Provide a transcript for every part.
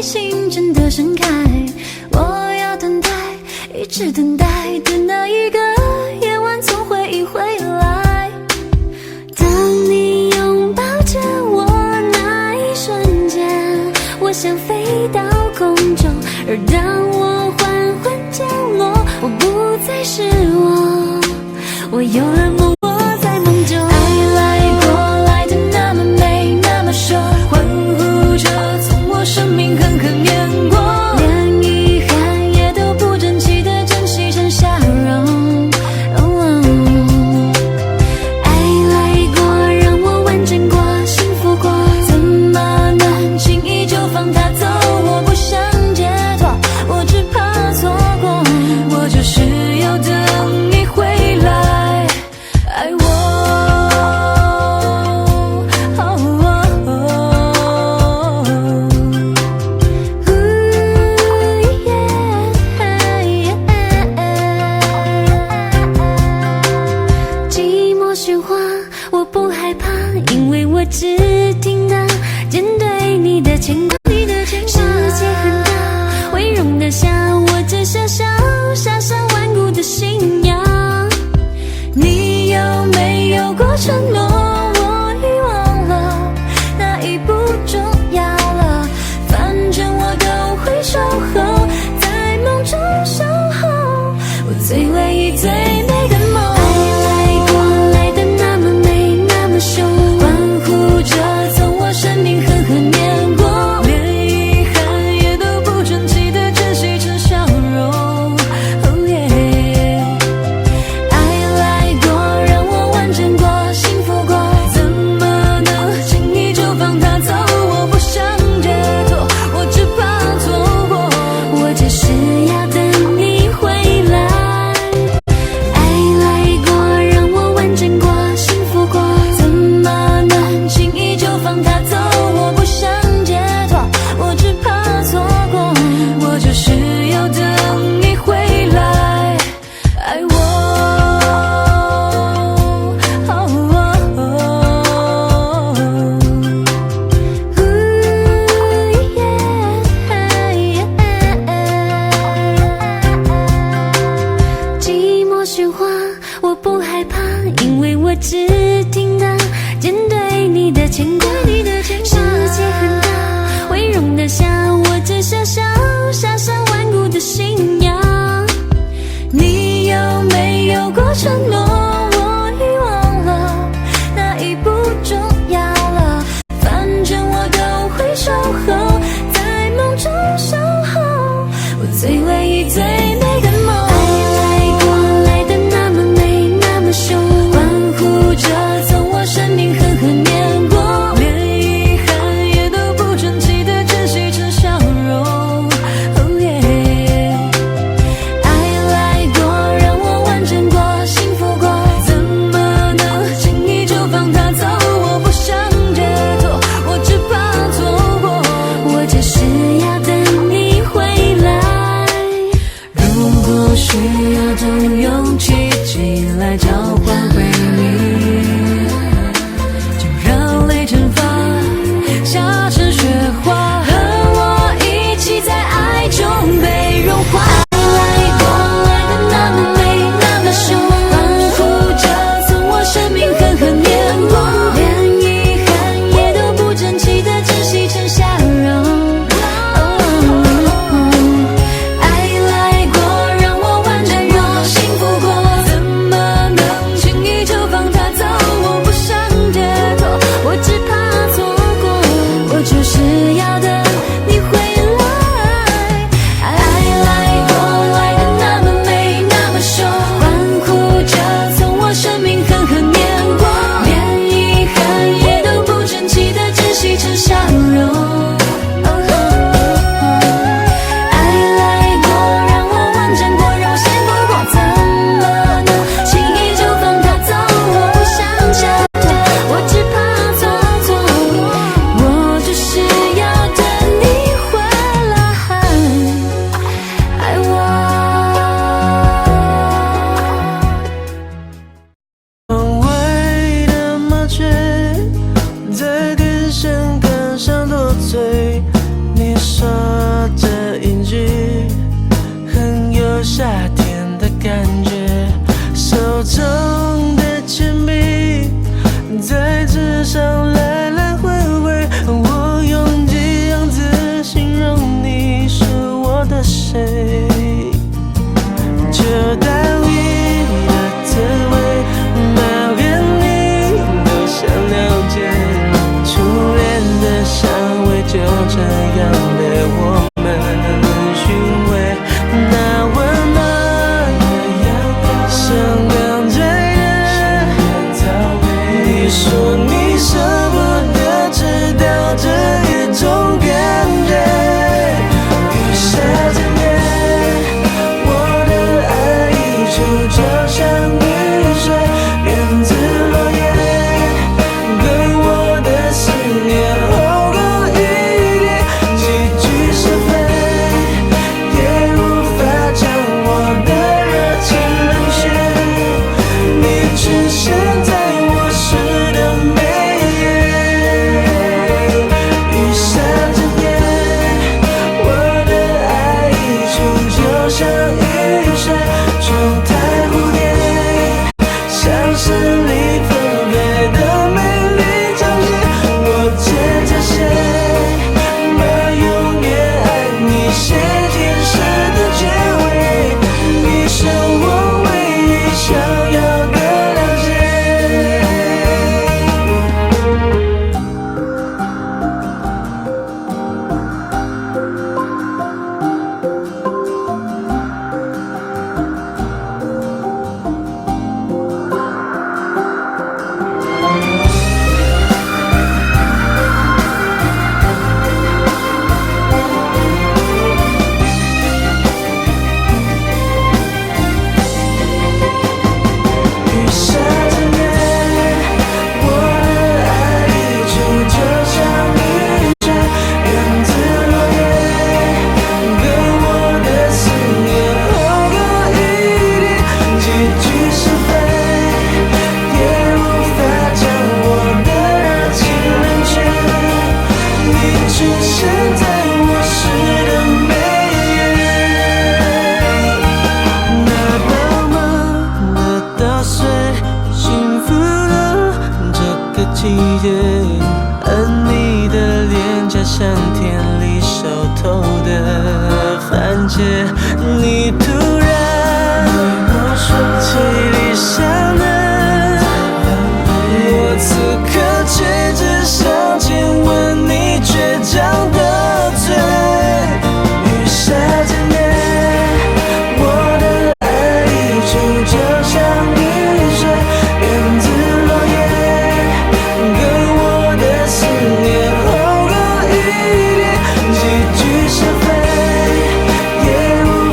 心真的盛开，我要等待，一直等待的那一个夜晚从回忆回来。当你拥抱着我那一瞬间，我想飞到空中，而当我缓缓降落，我不再是我有了梦，我在梦中。爱来过，来的那么美，那么熟，欢呼着从我生命狠狠碾过，连遗憾也都不争气的珍惜成笑容。爱来过，让我完整过，幸福过，怎么能轻易就放它走？我不想解脱，我只怕错过，我就是要等你回来爱我。寂寞喧哗，我不害怕，因为我只听得见对你的牵挂。世界很大，会容得下我这小小傻傻顽固的信仰。你有没有过承诺？我遗忘了，那已不重要了，反正我都会守候，在梦中守候我最唯一最美的梦。爱来过，来的那么美，那么凶，欢呼着从我生命狠狠碾过，连遗憾也都不争气的珍惜成笑容。爱来过，让我完整过，幸福过，怎么能轻易就放它走？我不想解脱，我只怕错过，我就是要等你回来。爱来过，让我完整过，幸福过，怎么能轻易就放它走？我不想解脱，我只怕错过，我就是要等你回来爱我。寂寞喧哗，我不害怕，因为我只听得见对你的牵挂。世界很大，会容得下我这小小傻傻顽固的信仰。你有没有过承诺？我遗忘了，那已不重要了，反正我都会守候，在梦中守候我最唯一最美的梦。爱来过，来的那么美，那么凶，欢呼着从我生命狠狠切，你突然对我说起理想的，我此刻却只想亲吻你倔强的嘴。雨下渐烈，我的爱依旧就像雨水，源自落叶，跟我的思念后隔一瞥，几句是非也无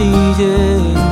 季节。